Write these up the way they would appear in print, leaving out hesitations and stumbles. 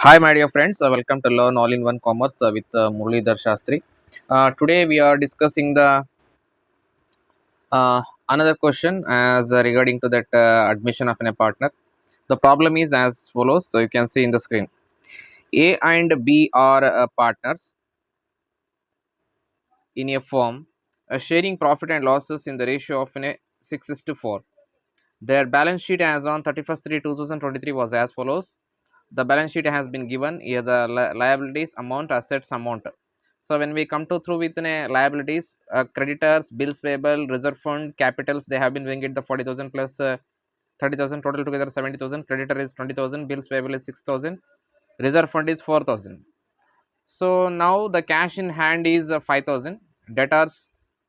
Hi, my dear friends. Welcome to Learn All in One Commerce with Muralidhar Shastri. Today we are discussing the another question as regarding to that admission of a partner. The problem is as follows. So you can see in the screen. A and B are partners in a firm, sharing profit and losses in the ratio of 6:4. Their balance sheet as on 31st 3 2023 was as follows. The balance sheet has been given here the liabilities amount, assets amount. So when we come to through with liabilities, creditors, bills payable, reserve fund, capitals, they have been doing it the 40,000 plus 30,000, total together 70,000. Creditor is 20,000, bills payable is 6,000, reserve fund is 4,000. So now the cash in hand is 5,000, debtors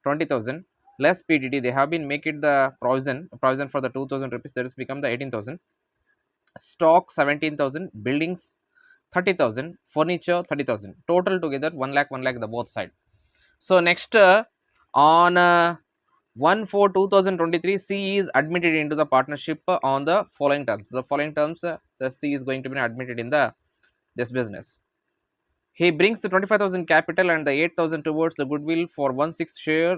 20,000 less PDD. They have been make it the provision for the 2,000 rupees, that is become the 18,000. Stock 17,000, buildings 30,000, furniture 30,000, total together 1 lakh the both side. So next on 1/4/2023, C is admitted into the partnership on the following terms. The following terms, the C is going to be admitted in the this business. He brings the 25,000 capital and the 8,000 towards the goodwill for 1/6 share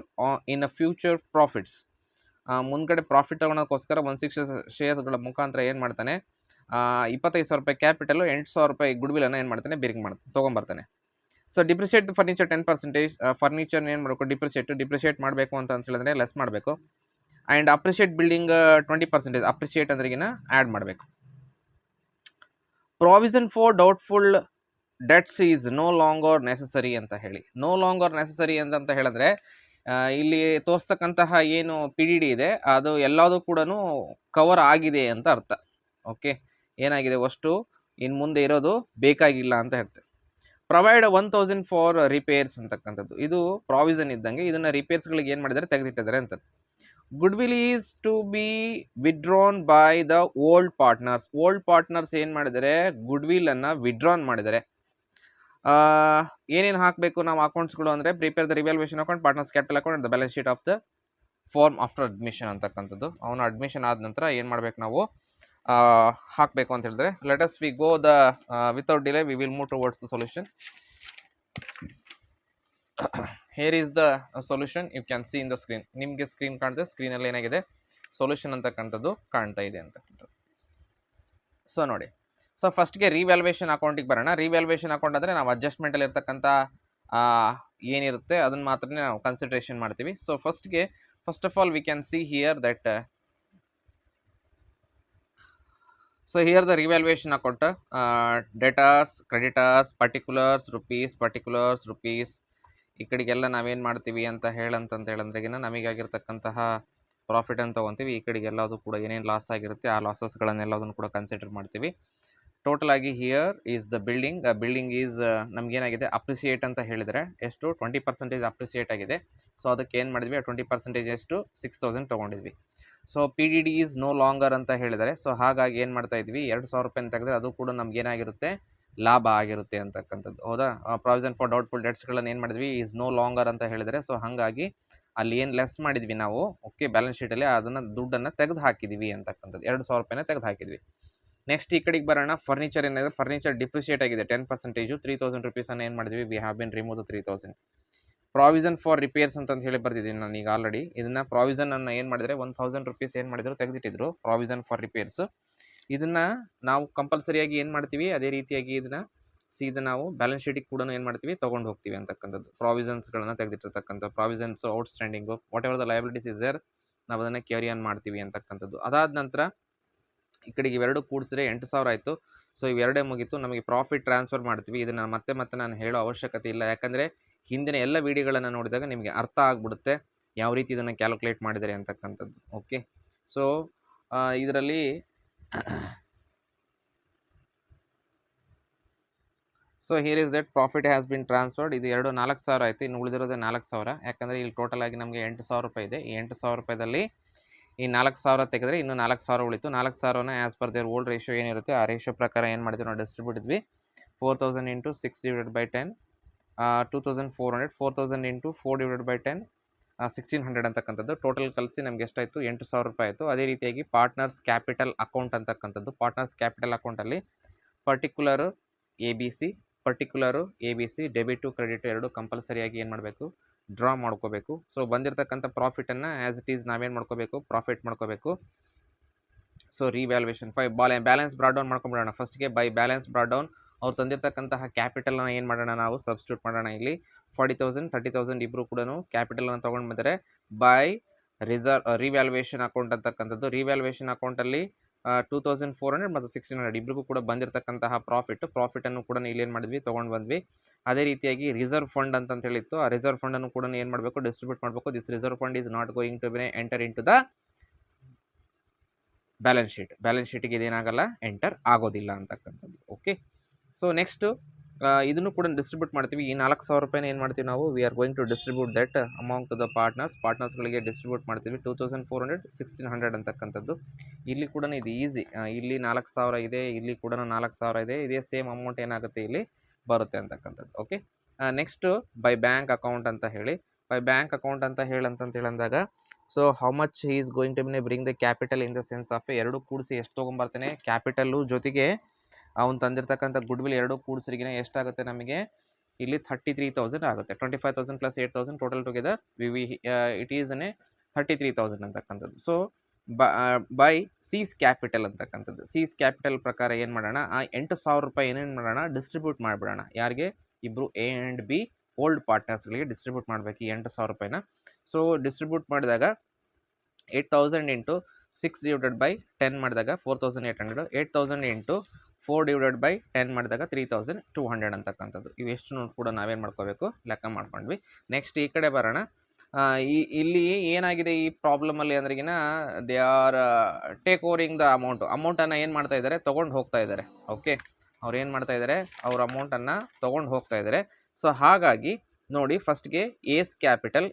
in a future profits. ಮುಂದ್ಗಡೆ profit ತಗೊಳೋಕ್ಕೋಸ್ಕರ 1/6 ಶೇರ್ಸ್ಗಳ ಮುಖಾಂತರ ಏನು ಮಾಡ್ತಾನೆ, 25,000 ರೂಪಾಯಿ capital, 8,000 ರೂಪಾಯಿ good will ಅನ್ನು ಏನು ಮಾಡ್ತಾನೆ, bearing ತೊಗೊಂಬರ್ತಾನೆ. ಸೊ ಡಿಪ್ರಿಷಿಯೇಟ್ ಫರ್ನಿಚರ್ 10%, ಫರ್ನಿಚರ್ ಏನು ಮಾಡಬೇಕು, ಡಿಪ್ರಿಷಿಯೇಟ್ ಮಾಡಬೇಕು ಅಂತ ಹೇಳಿದ್ರೆ ಲೆಸ್ ಮಾಡಬೇಕು. ಆ್ಯಂಡ್ ಅಪ್ರಿಷಿಯೇಟ್ ಬಿಲ್ಡಿಂಗ್ 20%, ಅಪ್ರಿಷಿಯೇಟ್ ಅಂದ್ರಿಗಿನ ಆ್ಯಡ್ ಮಾಡಬೇಕು. Provision for doubtful debts is no longer necessary ಅಂತ ಹೇಳಿ. ನೋ ಲಾಂಗರ್ ನೆಸಸರಿ ಅಂತ ಹೇಳಿದ್ರೆ ಇಲ್ಲಿ ತೋರಿಸ್ತಕ್ಕಂತಹ ಏನು ಪಿ ಡಿ ಡಿ ಇದೆ ಅದು ಎಲ್ಲದೂ ಕೂಡ ಕವರ್ ಆಗಿದೆ ಅಂತ ಅರ್ಥ. ಓಕೆ, ಏನಾಗಿದೆ ಅಷ್ಟು ಇನ್ನು ಮುಂದೆ ಇರೋದು ಬೇಕಾಗಿಲ್ಲ ಅಂತ ಹೇಳ್ತಾರೆ. ಪ್ರೊವೈಡ್ 1,000 ಫಾರ್ ರಿಪೇರ್ಸ್ ಅಂತಕ್ಕಂಥದ್ದು ಇದು ಪ್ರಾವಿಷನ್ ಇದ್ದಂಗೆ. ಇದನ್ನು ರಿಪೇರ್ಸ್ಗಳಿಗೆ ಏನು ಮಾಡಿದ್ದಾರೆ, ತೆಗೆದಿಟ್ಟಿದ್ದಾರೆ ಅಂತ. Goodwill is to be withdrawn by the old partners. Old partners ಏನು ಮಾಡಿದ್ದಾರೆ, ಗುಡ್ ವಿಲ್ ಅನ್ನು ವಿಡ್ರಾನ್ ಮಾಡಿದ್ದಾರೆ. ಏನೇನು ಹಾಕಬೇಕು ನಾವು ಅಕೌಂಟ್ಸ್ಗಳು ಅಂದರೆ prepare the revaluation account, partners capital account, the balance sheet of the firm after admission ಅಂತಕ್ಕಂಥದ್ದು. ಅವನು ಅಡ್ಮಿಷನ್ ಆದ ನಂತರ ಏನು ಮಾಡಬೇಕು, ನಾವು ಹಾಕಬೇಕು ಅಂತ ಹೇಳಿದ್ರೆ. Let us we go the without delay we will move towards the solution. Here is the solution, you can see in the screen. ನಿಮಗೆ ಸ್ಕ್ರೀನ್ ಕಾಣ್ತದೆ, ಸ್ಕ್ರೀನಲ್ಲಿ ಏನಾಗಿದೆ ಸೊಲ್ಯೂಷನ್ ಅಂತಕ್ಕಂಥದ್ದು ಕಾಣ್ತಾ ಇದೆ ಅಂತಕ್ಕಂಥದ್ದು. ಸೊ ನೋಡಿ, ಸೊ ಫಸ್ಟ್ಗೆ ರಿವ್ಯಾಲ್ಯೂಯೇಷನ್ ಅಕೌಂಟಿಗೆ ಬರೋಣ. ರಿವ್ಯಾಲ್ಯೂಯೇಷನ್ ಅಕೌಂಟ್ ಅಂದರೆ ನಾವು ಅಡ್ಜಸ್ಟ್ಮೆಂಟಲ್ಲಿ ಇರ್ತಕ್ಕಂಥ ಏನಿರುತ್ತೆ ಅದನ್ನು ಮಾತ್ರ ನಾವು ಕನ್ಸಿಡ್ರೇಷನ್ ಮಾಡ್ತೀವಿ. So first of all we can see here that so here the revaluation account, debtors, creditors, particulars rupees ಈ ಕಡೆಗೆಲ್ಲ ನಾವೇನು ಮಾಡ್ತೀವಿ ಅಂತ ಹೇಳಂತಂದೇಳಂದ್ರೆಗಿನ ನಮಗಾಗಿರ್ತಕ್ಕಂತಹ ಪ್ರಾಫಿಟ್ ಅಂತ ತೊಗೊತೀವಿ. ಈ ಕಡೆಗೆಲ್ಲದು ಕೂಡ ಏನೇನು ಲಾಸ್ ಆಗಿರುತ್ತೆ ಆ ಲಾಸಸ್ಗಳನ್ನೆಲ್ಲದನ್ನು ಕೂಡ ಕನ್ಸಿಡರ್ ಮಾಡ್ತೀವಿ. ಟೋಟಲ್ ಆಗಿ here is the building is ನಮಗೇನಾಗಿದೆ ಅಪ್ರಿಸಿಯೇಟ್ ಅಂತ ಹೇಳಿದರೆ ಎಷ್ಟು 20% ಅಪ್ರಿಸಿಯೇಟ್ ಆಗಿದೆ. ಸೊ ಅದಕ್ಕೆ ಏನು ಮಾಡಿದ್ವಿ, 20% ಎಷ್ಟು 6,000 ತೊಗೊಂಡಿದ್ವಿ. So P D D is no longer ಅಂತ ಹೇಳಿದರೆ, ಸೊ ಹಾಗಾಗಿ ಏನು ಮಾಡ್ತಾ ಇದ್ವಿ, 2,000 ರೂಪಾಯಿ ತೆಗೆದ್ರೆ ಅದು ಕೂಡ ನಮ್ಗೆ ಏನಾಗಿರುತ್ತೆ, ಲಾಭ ಆಗಿರುತ್ತೆ ಅಂತಕ್ಕಂಥದ್ದು. ಹೌದಾ. ಪ್ರಾವಿಷನ್ ಫಾರ್ ಡೌಟ್ಫುಲ್ ಡೆಟ್ಸ್ಗಳನ್ನು ಏನು ಮಾಡಿದ್ವಿ, ಈಸ್ ನೋ ಲಾಂಗರ್ ಅಂತ ಹೇಳಿದರೆ, ಸೊ ಹಾಗಾಗಿ ಅಲ್ಲಿ ಏನು ಲೆಸ್ ಮಾಡಿದ್ವಿ ನಾವು, ಓಕೆ, ಬ್ಯಾಲೆನ್ಸ್ ಶೀಟಲ್ಲಿ ಅದನ್ನು ದುಡ್ಡನ್ನು ತೆಗೆದು ಹಾಕಿದ್ವಿ ಅಂತಕ್ಕಂಥದ್ದು. 2,000 ರೂಪಾಯಿನ ತೆಗೆದು ಹಾಕಿದ್ವಿ. ನೆಕ್ಸ್ಟ್ ಈ ಕಡೆಗೆ ಬರೋಣ. ಫರ್ನಿಚರ್ ಏನಾಗಿದೆ, ಫರ್ನಿಚರ್ ಡಿಪ್ರಿಷಿಯೇಟ್ ಆಗಿದೆ 10%, 3,000 ರುಪೀಸನ್ನು ಏನು ಮಾಡಿದ್ವಿ, we have been remove 3,000. Provision for repairs ಅಂತ ಹೇಳಿ ಬರ್ತಿದ್ದೀನಿ ನಾನು ಈಗ ಆಲ್ರೆಡಿ. ಇದನ್ನು ಪ್ರಾವಿಷನನ್ನು ಏನು ಮಾಡಿದರೆ 1,000 ರುಪೀಸ್ ಏನು ಮಾಡಿದ್ರು, ತೆಗೆದಿಟ್ಟಿದ್ರು ಪ್ರಾವಿಷನ್ ಫಾರ್ ರಿಪೇರ್ಸ್. ಇದನ್ನು ನಾವು ಕಂಪಲ್ಸರಿಯಾಗಿ ಏನು ಮಾಡ್ತೀವಿ, ಅದೇ ರೀತಿಯಾಗಿ ಇದನ್ನು ಸೀದಾ ನಾವು ಬ್ಯಾಲೆನ್ಸ್ ಶೀಟಿಗೆ ಕೂಡ ಏನು ಮಾಡ್ತೀವಿ, ತೊಗೊಂಡು ಹೋಗ್ತೀವಿ ಅಂತಕ್ಕಂಥದ್ದು. ಪ್ರಾವಿಷನ್ಸ್ಗಳನ್ನು ತೆಗೆದಿಟ್ಟಿರ್ತಕ್ಕಂಥ provisions outstanding whatever the liabilities is there, ನಾವು ಅದನ್ನು ಕ್ಯಾರಿ ಆನ್ ಮಾಡ್ತೀವಿ ಅಂತಕ್ಕಂಥದ್ದು. ಅದಾದ ನಂತರ ಈ ಕಡೆಗೆ ಇವೆರಡು ಕೂಡಿಸಿದ್ರೆ 8,000 ಆಯಿತು. ಸೊ ಇವೆರಡೇ ಮುಗೀತು. ನಮಗೆ ಪ್ರಾಫಿಟ್ ಟ್ರಾನ್ಸ್ಫರ್ ಮಾಡ್ತೀವಿ. ಇದನ್ನು ಮತ್ತೆ ನಾನು ಹೇಳೋ ಅವಶ್ಯಕತೆ ಇಲ್ಲ, ಯಾಕಂದರೆ ಹಿಂದಿನ ಎಲ್ಲ ವೀಡಿಯೋಗಳನ್ನು ನೋಡಿದಾಗ ನಿಮಗೆ ಅರ್ಥ ಆಗಿಬಿಡುತ್ತೆ ಯಾವ ರೀತಿ ಇದನ್ನು ಕ್ಯಾಲ್ಕುಲೇಟ್ ಮಾಡಿದ್ದಾರೆ ಅಂತಕ್ಕಂಥದ್ದು. ಓಕೆ, ಸೊ ಇದರಲ್ಲಿ so here is that profit has been transferred. ಇದು 4,000 ಆಯಿತು. ಇನ್ನು ಉಳಿದಿರೋದೇ 4,000, ಯಾಕಂದರೆ ಇಲ್ಲಿ ಟೋಟಲ್ ಆಗಿ ನಮಗೆ 8,000 ರೂಪಾಯಿ ಇದೆ. ಈ 8,000 ರೂಪಾಯಿದಲ್ಲಿ ಈ 4,000 ತೆಗೆದ್ರೆ ಇನ್ನೂ 4,000 ಉಳಿತು. 4,000ನ as per their old ratio ಏನಿರುತ್ತೆ ಆ ರೇಷಿಯೋ ಪ್ರಕಾರ ಏನು ಮಾಡಿದ್ವಿ, ನಾವು ಡಿಸ್ಟ್ರಿಬ್ಯೂಟ್ ಇದ್ವಿ. 4,000 into 6 divided by 10, 2,400. 4,000 into 4 divided by 10, 1,600 ಅಂತಕ್ಕಂಥದ್ದು. ಟೋಟಲ್ ಕಲಿಸಿ ನಮ್ಗೆ ಎಷ್ಟಾಯಿತು, 8,000 ರೂಪಾಯಿ ಆಯಿತು. ಅದೇ ರೀತಿಯಾಗಿ ಪಾರ್ಟ್ನರ್ಸ್ ಕ್ಯಾಪಿಟಲ್ ಅಕೌಂಟ್ ಅಂತಕ್ಕಂಥದ್ದು. ಪಾರ್ಟ್ನರ್ಸ್ ಕ್ಯಾಪಿಟಲ್ ಅಕೌಂಟಲ್ಲಿ particular A B C, particular A B C, debit credit ಎರಡು ಕಂಪಲ್ಸರಿಯಾಗಿ ಏನು ಮಾಡಬೇಕು, ಡ್ರಾ ಮಾಡ್ಕೋಬೇಕು. ಸೊ ಬಂದಿರತಕ್ಕಂಥ ಪ್ರಾಫಿಟನ್ನು ಆ್ಯಸ್ ಇಟ್ ಈಸ್ ನಾವೇನು ಮಾಡ್ಕೋಬೇಕು, ಪ್ರಾಫಿಟ್ ಮಾಡ್ಕೋಬೇಕು. So revaluation balance brought down ಮಾಡ್ಕೊಂಬಿಡೋಣ. ಫಸ್ಟ್ಗೆ ಬೈ ಬ್ಯಾಲೆನ್ಸ್ ಬ್ರಾಡ್ ಡೌನ್ ಅವ್ರು ತಂದಿರ್ತಕ್ಕಂತಹ ಕ್ಯಾಪಿಟಲ್ನ ಏನು ಮಾಡೋಣ, ನಾವು ಸಬ್ಸ್ಟಿಟ್ಯೂಟ್ ಮಾಡೋಣ. ಇಲ್ಲಿ 40,000 30,000 ಇಬ್ಬರು ಕೂಡ ಕ್ಯಾಪಿಟಲನ್ನು ತೊಗೊಂಡು ಬಂದರೆ ಬೈ ರಿವ್ಯಾಲ್ಯೂಯೇಷನ್ ಅಕೌಂಟ್ ಅಂತಕ್ಕಂಥದ್ದು. ರಿವ್ಯಾಲ್ಯೂಯೇಷನ್ ಅಕೌಂಟಲ್ಲಿ 2,400 ಮತ್ತು 1,600 ಇಬ್ಬರಿಗೂ ಕೂಡ ಬಂದಿರತಕ್ಕಂತಹ ಪ್ರಾಫಿಟನ್ನು ಕೂಡ ಇಲ್ಲಿ ಏನು ಮಾಡಿದ್ವಿ, ತೊಗೊಂಡು ಬಂದ್ವಿ. ಅದೇ ರೀತಿಯಾಗಿ ರಿಸರ್ವ್ ಫಂಡ್ ಅಂತ ಹೇಳಿತ್ತು. ಆ ರಿಸರ್ವ್ ಫಂಡನ್ನು ಕೂಡ ಏನು ಮಾಡಬೇಕು, ಡಿಸ್ಟ್ರಿಬ್ಯೂಟ್ ಮಾಡಬೇಕು. This reserve fund is not going to be enter into the balance ಶೀಟಿಗೆ ಇದೇನಾಗಲ್ಲ, ಎಂಟರ್ ಆಗೋದಿಲ್ಲ ಅಂತಕ್ಕಂಥದ್ದು. ಓಕೆ, ಸೊ ನೆಕ್ಸ್ಟು ಇದನ್ನು ಕೂಡ ಡಿಸ್ಟ್ರಿಬ್ಯೂಟ್ ಮಾಡ್ತೀವಿ. ಈ 4,000 ರೂಪಾಯಿನ ಏನು ಮಾಡ್ತೀವಿ ನಾವು, we are going to distribute that amount to the ಪಾರ್ಟ್ನರ್ಸ್ಗಳಿಗೆ ಡಿಸ್ಟ್ರಿಬ್ಯೂಟ್ ಮಾಡ್ತೀವಿ. 2,400 1,600 ಅಂತಕ್ಕಂಥದ್ದು. ಇಲ್ಲಿ ಕೂಡ ಇದು ಈಸಿ. ಇಲ್ಲಿ 4,000 ಇದೆ, ಇಲ್ಲಿ ಕೂಡ 4,000 ಇದೆ. ಇದೇ ಸೇಮ್ ಅಮೌಂಟ್ ಏನಾಗುತ್ತೆ ಇಲ್ಲಿ ಬರುತ್ತೆ ಅಂತಕ್ಕಂಥದ್ದು. Okay, next by bank account ಅಂತ ಹೇಳಿ, ಅಂತಂದಾಗ so how much he is going to bring the capital in the sense of ಎರಡು ಕೂಡಿಸಿ ಎಷ್ಟು ತೊಗೊಂಬರ್ತಾನೆ, ಕ್ಯಾಪಿಟಲ್ಲು ಜೊತೆಗೆ ಅವ್ನು ತಂದಿರ್ತಕ್ಕಂಥ ಗುಡ್ ವಿಲ್ ಎರಡು ಕೂಡಿಸ್ರಿಗಿನ ಎಷ್ಟಾಗುತ್ತೆ ನಮಗೆ ಇಲ್ಲಿ 33,000 ಆಗುತ್ತೆ. 25,000 plus 8,000 total together it is 33,000 ಅಂತಕ್ಕಂಥದ್ದು. ಸೊ ಬೈ ಸೀಸ್ ಕ್ಯಾಪಿಟಲ್ ಅಂತಕ್ಕಂಥದ್ದು. ಸೀಸ್ ಕ್ಯಾಪಿಟಲ್ ಪ್ರಕಾರ ಏನು ಮಾಡೋಣ, ಆ 8,000 ರೂಪಾಯಿ ಏನೇನು ಮಾಡೋಣ, ಡಿಸ್ಟ್ರಿಬ್ಯೂಟ್ ಮಾಡಿಬಿಡೋಣ. ಯಾರಿಗೆ, ಇಬ್ಬರು ಎ ಆ್ಯಂಡ್ ಬಿ ಓಲ್ಡ್ ಪಾರ್ಟ್ನರ್ಸ್ಗಳಿಗೆ ಡಿಸ್ಟ್ರಿಬ್ಯೂಟ್ ಮಾಡಬೇಕು ಈ 8,000 ರೂಪಾಯಿನ. ಸೊ ಡಿಸ್ಟ್ರಿಬ್ಯೂಟ್ ಮಾಡಿದಾಗ 8,000 ಇಂಟು 6 ಡಿವೈಡೆಡ್ ಬೈ 10 ಮಾಡಿದಾಗ 4,800, 8,000 ಇಂಟು 4 ಡಿವೈಡೆಡ್ ಬೈ 10 ಮಾಡಿದಾಗ 3,200 ಅಂತಕ್ಕಂಥದ್ದು. ಇವೆಷ್ಟು ಕೂಡ ನಾವೇನು ಮಾಡ್ಕೋಬೇಕು, ಲೆಕ್ಕ ಮಾಡ್ಕೊಂಡ್ವಿ. ನೆಕ್ಸ್ಟ್ ಈ ಕಡೆ ಬರೋಣ. ಇಲ್ಲಿ ಏನಾಗಿದೆ ಈ ಪ್ರಾಬ್ಲಮಲ್ಲಿ ಅಂದ್ರೆಗಿನ they are take hovering the ಅಮೌಂಟನ್ನು ಏನು ಮಾಡ್ತಾ ಇದ್ದಾರೆ, ತೊಗೊಂಡು ಹೋಗ್ತಾ ಇದ್ದಾರೆ. ಓಕೆ, ಅವ್ರು ಏನು ಮಾಡ್ತಾ ಇದ್ದಾರೆ, ಅವ್ರ ಅಮೌಂಟನ್ನು ತೊಗೊಂಡು ಹೋಗ್ತಾ ಇದ್ದಾರೆ. ಸೊ ಹಾಗಾಗಿ ನೋಡಿ, ಫಸ್ಟ್ಗೆ ಏಸ್ ಕ್ಯಾಪಿಟಲ್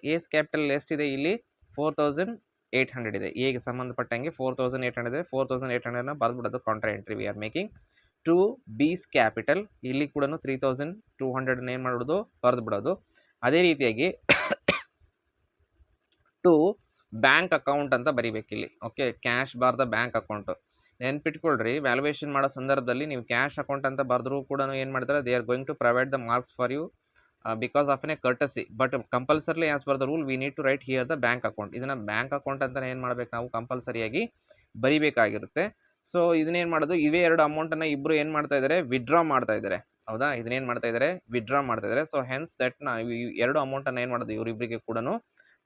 ಎಷ್ಟಿದೆ ಇಲ್ಲಿ 4,800 ಇದೆ. ಎಗೆ ಸಂಬಂಧಪಟ್ಟಂಗೆ 4,800 ಇದೆ. 4,800ನ ಬರೆದ್ಬಿಡೋದು, contra entry we are making. To B's capital ಇಲ್ಲಿ ಕೂಡ 3,200 ಏನು ಮಾಡ್ಬಿಡೋದು, ಬರೆದ್ಬಿಡೋದು. ಅದೇ ರೀತಿಯಾಗಿ ಟು ಬ್ಯಾಂಕ್ ಅಕೌಂಟ್ ಅಂತ ಬರಿಬೇಕಿಲ್ಲಿ. Okay, cash bar the bank account. ನೆನ್ಪಿಟ್ಕೊಳ್ರಿ, ವ್ಯಾಲ್ಯೂಯೇಷನ್ ಮಾಡೋ ಸಂದರ್ಭದಲ್ಲಿ ನೀವು ಕ್ಯಾಶ್ ಅಕೌಂಟ್ ಅಂತ ಬರೆದ್ರೂ ಕೂಡ ಏನು ಮಾಡ್ತಾರೆ, they are going to provide the marks for you because of a courtesy. But compulsory as per the rule we need to write here the bank account. ಇದನ್ನು bank account ಅಂತ ಏನು ಮಾಡಬೇಕು, ನಾವು ಕಂಪಲ್ಸರಿಯಾಗಿ ಬರಿಬೇಕಾಗಿರುತ್ತೆ. So ಇದನ್ನೇನು ಮಾಡೋದು, ಇವೇ ಎರಡು ಅಮೌಂಟನ್ನು ಇಬ್ಬರು ಏನು ಮಾಡ್ತಾ ಇದ್ದಾರೆ, ವಿಡ್ರಾ ಮಾಡ್ತಾ ಇದ್ದಾರೆ. ಹೌದಾ, ಇದನ್ನೇನು ಮಾಡ್ತಾ ಇದ್ದಾರೆ, ವಿಡ್ರಾ ಮಾಡ್ತಾ ಇದ್ದಾರೆ. ಸೊ ಹೆನ್ಸ್ ದಟ್ ಎರಡು ಅಮೌಂಟನ್ನು ಏನು ಮಾಡೋದು, ಇವರಿಬ್ಬರಿಗೆ ಕೂಡ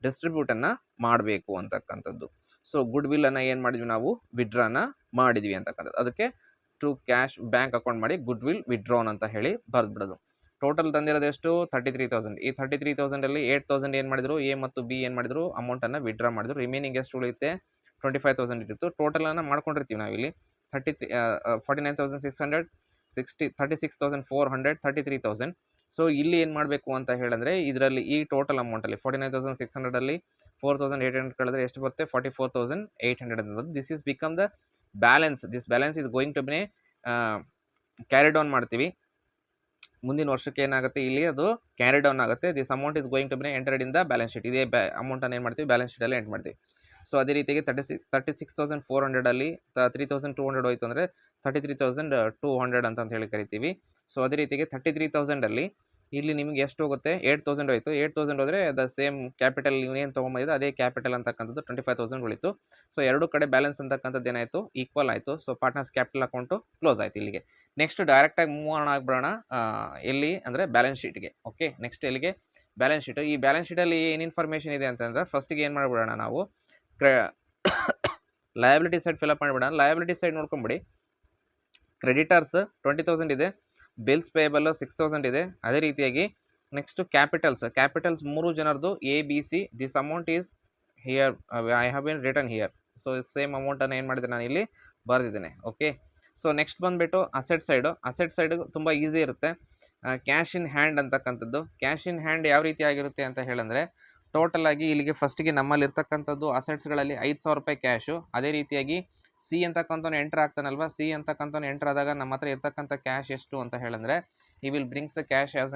ಡಿಸ್ಟ್ರಿಬ್ಯೂಟನ್ನು ಮಾಡಬೇಕು ಅಂತಕ್ಕಂಥದ್ದು. ಸೊ ಗುಡ್ ವಿಲ್ಲನ್ನು ಏನು ಮಾಡಿದ್ವಿ ನಾವು, ವಿಡ್ರಾನ ಮಾಡಿದ್ವಿ ಅಂತಕ್ಕಂಥದ್ದು. ಅದಕ್ಕೆ ಟು ಕ್ಯಾಶ್ ಬ್ಯಾಂಕ್ ಅಕೌಂಟ್ ಮಾಡಿ ಗುಡ್ ವಿಲ್ ವಿಡ್ರಾನ್ ಅಂತ ಹೇಳಿ ಬರೆದ್ಬಿಡೋದು. ಟೋಟಲ್ ತಂದಿರೋದು ಎಷ್ಟು, 33,000. ಈ 33,000ಅಲ್ಲಿ 8,000 ಏನು ಮಾಡಿದ್ರು, ಎ ಮತ್ತು ಬಿ ಏನು ಮಾಡಿದ್ರು, ಅಮೌಂಟನ್ನು ವಿಡ್ರಾ ಮಾಡಿದ್ರು. ರಿಮೈನಿಂಗ್ ಎಷ್ಟು ಉಳಿಯುತ್ತೆ, 25,000 ಇತ್ತು. ಟೋಟಲನ್ನು ಮಾಡ್ಕೊಂಡಿರ್ತೀವಿ ನಾವಿಲ್ಲಿ 49,600, 36,400, 33,000. ಸೊ ಇಲ್ಲಿ ಏನು ಮಾಡಬೇಕು ಅಂತ ಹೇಳಿದ್ರೆ, ಇದರಲ್ಲಿ ಈ ಟೋಟಲ್ ಅಮೌಂಟಲ್ಲಿ 49,600ಅಲ್ಲಿ 4,800 ಕಳೆದ್ರೆ ಎಷ್ಟು ಬರುತ್ತೆ, 44,800 ಅಂತ. This is become the balance. This balance is going to be carry down ಮಾಡ್ತೀವಿ. ಮುಂದಿನ ವರ್ಷಕ್ಕೆ ಏನಾಗುತ್ತೆ, ಇಲ್ಲಿ ಅದು ಕ್ಯಾರಿ ಡೌನ್ ಆಗುತ್ತೆ. This amount is going to be entered in the balance sheet. ಇದೇ ಅಮೌಂಟನ್ನು ಏನು ಮಾಡ್ತೀವಿ, ಬ್ಯಾಲೆನ್ಸ್ ಶೀಟಲ್ಲಿ ಎಂಟರ್ ಮಾಡ್ತೀವಿ. ಸೊ ಅದೇ ರೀತಿಯಾಗಿ 36,400ಅಲ್ಲಿ 3,200 ಹೋಯ್ತು ಅಂದರೆ 33,200 ಅಂತ ಹೇಳಿ ಕರಿತೀವಿ. ಸೊ ಅದೇ ರೀತಿಯಾಗಿ 33,000ಅಲ್ಲಿ ಇಲ್ಲಿ ನಿಮಗೆ ಎಷ್ಟು ಹೋಗುತ್ತೆ, 8,000 ಹೋಯಿತು. 8,000 ಹೋದರೆ ದ ಸೇಮ್ ಕ್ಯಾಪಿಟಲ್ ನೀವೇನು ತೊಗೊಂಬಂದಿದ್ದು ಅದೇ ಕ್ಯಾಪಿಟಲ್ ಅಂತಕ್ಕಂಥದ್ದು 25,000 ಉಳಿತು. ಸೊ ಎರಡು ಕಡೆ ಬ್ಯಾಲೆನ್ಸ್ ಅಂತಕ್ಕಂಥದ್ದು ಏನಾಯಿತು, ಈಕ್ವಲ್ ಆಯಿತು. So partners capital account close ಆಯಿತು. ಇಲ್ಲಿಗೆ ನೆಕ್ಸ್ಟ್ ಡೈರೆಕ್ಟಾಗಿ ಮೂವ್ ಆನ್ ಆಗಿಬಿಡೋಣ ಎಲ್ಲಿ ಅಂದರೆ ಬ್ಯಾಲೆನ್ಸ್ ಶೀಟ್ಗೆ. ಓಕೆ, ನೆಕ್ಸ್ಟ್ ಎಲ್ಲಿಗೆ, ಬ್ಯಾಲೆನ್ಸ್ ಶೀಟು. ಈ ಬ್ಯಾಲೆನ್ಸ್ ಶೀಟಲ್ಲಿ ಏನು ಇನ್ಫಾರ್ಮೇಷನ್ ಇದೆ ಅಂತಂದರೆ, ಫಸ್ಟಿಗೆ ಏನು ಮಾಡಿಬಿಡೋಣ ನಾವು, ಲಯಬಿಲಿಟಿ ಸೈಡ್ ಫಿಲಪ್ ಮಾಡಿಬಿಡೋಣ. ಲಯಬಿಲಿಟಿ ಸೈಡ್ ನೋಡ್ಕೊಂಬಿಡಿ. ಕ್ರೆಡಿಟರ್ಸ್ 20,000 ಇದೆ, ಬಿಲ್ಸ್ ಪೇಬಲ್ 6,000 ಇದೆ. ಅದೇ ರೀತಿಯಾಗಿ ನೆಕ್ಸ್ಟು ಕ್ಯಾಪಿಟಲ್ಸ್ 3 ಜನರದು A B C. This amount is here, I have been return here. So same ಅಮೌಂಟನ್ನು ಏನು ಮಾಡಿದೆ ನಾನು ಇಲ್ಲಿ ಬರೆದಿದ್ದೇನೆ. ಓಕೆ, ಸೊ ನೆಕ್ಸ್ಟ್ ಬಂದುಬಿಟ್ಟು ಅಸೆಟ್ ಸೈಡು ತುಂಬ ಈಸಿ ಇರುತ್ತೆ. ಕ್ಯಾಶ್ ಇನ್ ಹ್ಯಾಂಡ್ ಅಂತಕ್ಕಂಥದ್ದು. ಕ್ಯಾಶ್ ಇನ್ ಹ್ಯಾಂಡ್ ಯಾವ ರೀತಿ ಆಗಿರುತ್ತೆ ಅಂತ ಹೇಳಿದ್ರೆ, ಟೋಟಲ್ ಆಗಿ ಇಲ್ಲಿಗೆ ಫಸ್ಟಿಗೆ ನಮ್ಮಲ್ಲಿ ಇರ್ತಕ್ಕಂಥದ್ದು ಅಸೆಟ್ಸ್ಗಳಲ್ಲಿ 5,000 ರೂಪಾಯಿ ಕ್ಯಾಶು. ಅದೇ ರೀತಿಯಾಗಿ ಸಿ ಅಂತಕ್ಕಂಥವ್ನು ಎಂಟ್ರ್ ಆಗ್ತಾನಲ್ವ, ಸಿ ಅಂತಕ್ಕಂಥವ್ನು ಎಂಟ್ರ್ ಆದಾಗ ನಮ್ಮ ಹತ್ರ ಇರ್ತಕ್ಕಂಥ ಕ್ಯಾಶ್ ಎಷ್ಟು ಅಂತ ಹೇಳಿದ್ರೆ, ಈ will brings the cash as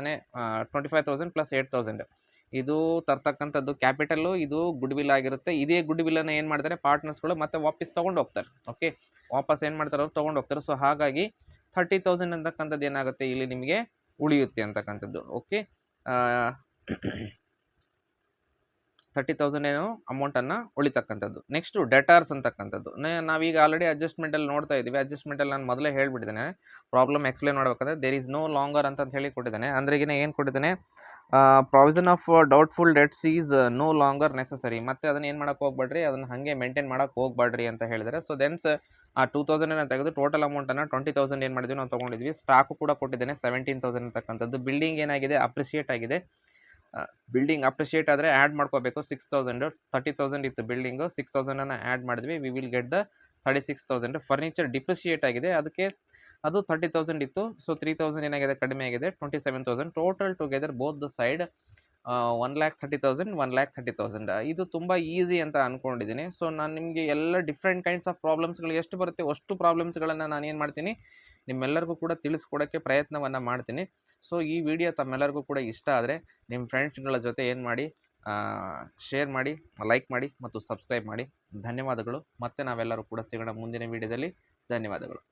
25,000 plus 8,000. ಇದು ತರ್ತಕ್ಕಂಥದ್ದು ಕ್ಯಾಪಿಟಲ್ಲು, ಇದು ಗುಡ್ ವಿಲ್ ಆಗಿರುತ್ತೆ. ಇದೇ ಗುಡ್ ವಿಲ್ಲನ್ನು ಏನು ಮಾಡ್ತಾರೆ ಪಾರ್ಟ್ನರ್ಸ್ಗಳು ಮತ್ತೆ ವಾಪಸ್ ತೊಗೊಂಡು ಹೋಗ್ತಾರೆ. ಓಕೆ, ವಾಪಸ್ ಏನು ಮಾಡ್ತಾರೆ, ಅವ್ರು ತೊಗೊಂಡು ಹೋಗ್ತಾರೆ. ಸೊ ಹಾಗಾಗಿ 30,000 ಅಂತಕ್ಕಂಥದ್ದು ಏನಾಗುತ್ತೆ ಇಲ್ಲಿ ನಿಮಗೆ ಉಳಿಯುತ್ತೆ ಅಂತಕ್ಕಂಥದ್ದು. ಓಕೆ, 30,000 ಏನು ಅಮೌಂಟನ್ನು ಉಳಿತಕ್ಕಂಥದ್ದು. ನೆಕ್ಸ್ಟು ಡೆಟಾರ್ಸ್ ಅಂತಕ್ಕಂಥದ್ದು ನಾವೀಗ ಆಲ್ರೆಡಿ ಅಡ್ಜಸ್ಟ್ಮೆಂಟಲ್ಲಿ ನೋಡ್ತಾ ಇದ್ದೀವಿ. ಅಡ್ಜಸ್ಟ್ಮೆಂಟಲ್ಲಿ ನಾನು ಮೊದಲೇ ಹೇಳ್ಬಿಟ್ಟಿದ್ದೇನೆ, ಪ್ರಾಬ್ಲಮ್ ಎಕ್ಸ್ಪ್ಲೇನ್ ಮಾಡ್ಬೇಕಂದ್ರೆ ದೇರ್ ಈಸ್ ನೋ ಲಾಂಗರ್ ಅಂತ ಹೇಳಿ ಕೊಟ್ಟಿದ್ದಾನೆ. ಅಂದ್ರೆ ಈಗಿನ ಏನು ಕೊಟ್ಟಿದ್ದಾನೆ, provision of doubtful debts is no longer necessary. ಮತ್ತೆ ಅದನ್ನು ಏನು ಮಾಡೋಕ್ಕೆ ಹೋಗ್ಬೇಡ್ರಿ, ಅದನ್ನು ಹಾಗೆ ಮೇಂಟೈನ್ ಮಾಡೋಕ್ಕೆ ಹೋಗ್ಬೇಡ್ರಿ ಅಂತ ಹೇಳಿದರೆ. ಸೊ ದೆನ್ಸ್ ಆ 2,000 ತೆಗೆದು ಟೋಟಲ್ ಅಮೌಂಟನ್ನು 20,000 ಏನು ಮಾಡಿದ್ವಿ ನಾವು ತೊಗೊಂಡಿದ್ವಿ. ಸ್ಟಾಕು ಕೂಡ ಕೊಟ್ಟಿದ್ದೇನೆ 17,000 ಅಂತಕ್ಕಂಥದ್ದು. ಬಿಲ್ಡಿಂಗ್ ಏನಾಗಿದೆ, ಅಪ್ರಿಷಿಯೇಟ್ ಆಗಿದೆ. ಬಿಲ್ಡಿಂಗ್ ಅಪ್ರಿಷಿಯೇಟ್ ಆದರೆ ಆ್ಯಡ್ ಮಾಡ್ಕೋಬೇಕು 6,000. 30,000 ಇತ್ತು ಬಿಲ್ಡಿಂಗು, 6,000 ಆ್ಯಡ್ ಮಾಡಿದ್ವಿ. We will get the 36,000. Furniture depreciate ಆಗಿದೆ, ಅದಕ್ಕೆ ಅದು 30,000 ಇತ್ತು. ಸೊ 3,000 ಏನಾಗಿದೆ, ಕಡಿಮೆ ಆಗಿದೆ, 27,000. Total together both the side 1,30,000, 1,30,000. ಇದು ತುಂಬ ಈಸಿ ಅಂತ ಅಂದ್ಕೊಂಡಿದ್ದೀನಿ. ಸೊ ನಾನು ನಿಮಗೆ ಎಲ್ಲ ಡಿಫ್ರೆಂಟ್ ಕೈಂಡ್ಸ್ ಆಫ್ ಪ್ರಾಬ್ಲಮ್ಸ್ಗಳು ಎಷ್ಟು ಬರುತ್ತೆ ಅಷ್ಟು ಪ್ರಾಬ್ಲಮ್ಸ್ಗಳನ್ನು ನಾನು ಏನು ಮಾಡ್ತೀನಿ, ನಿಮ್ಮೆಲ್ಲರಿಗೂ ಕೂಡ ತಿಳಿಸ್ಕೊಡೋಕ್ಕೆ ಪ್ರಯತ್ನವನ್ನು ಮಾಡ್ತೀನಿ. ಸೊ ಈ ವಿಡಿಯೋ ತಮ್ಮೆಲ್ಲರಿಗೂ ಕೂಡ ಇಷ್ಟ ಆದರೆ ನಿಮ್ಮ ಫ್ರೆಂಡ್ಸ್ಗಳ ಜೊತೆ ಏನು ಮಾಡಿ, ಶೇರ್ ಮಾಡಿ, ಲೈಕ್ ಮಾಡಿ ಮತ್ತು ಸಬ್ಸ್ಕ್ರೈಬ್ ಮಾಡಿ. ಧನ್ಯವಾದಗಳು. ಮತ್ತೆ ನಾವೆಲ್ಲರೂ ಕೂಡ ಸಿಗೋಣ ಮುಂದಿನ ವಿಡಿಯೋದಲ್ಲಿ. ಧನ್ಯವಾದಗಳು.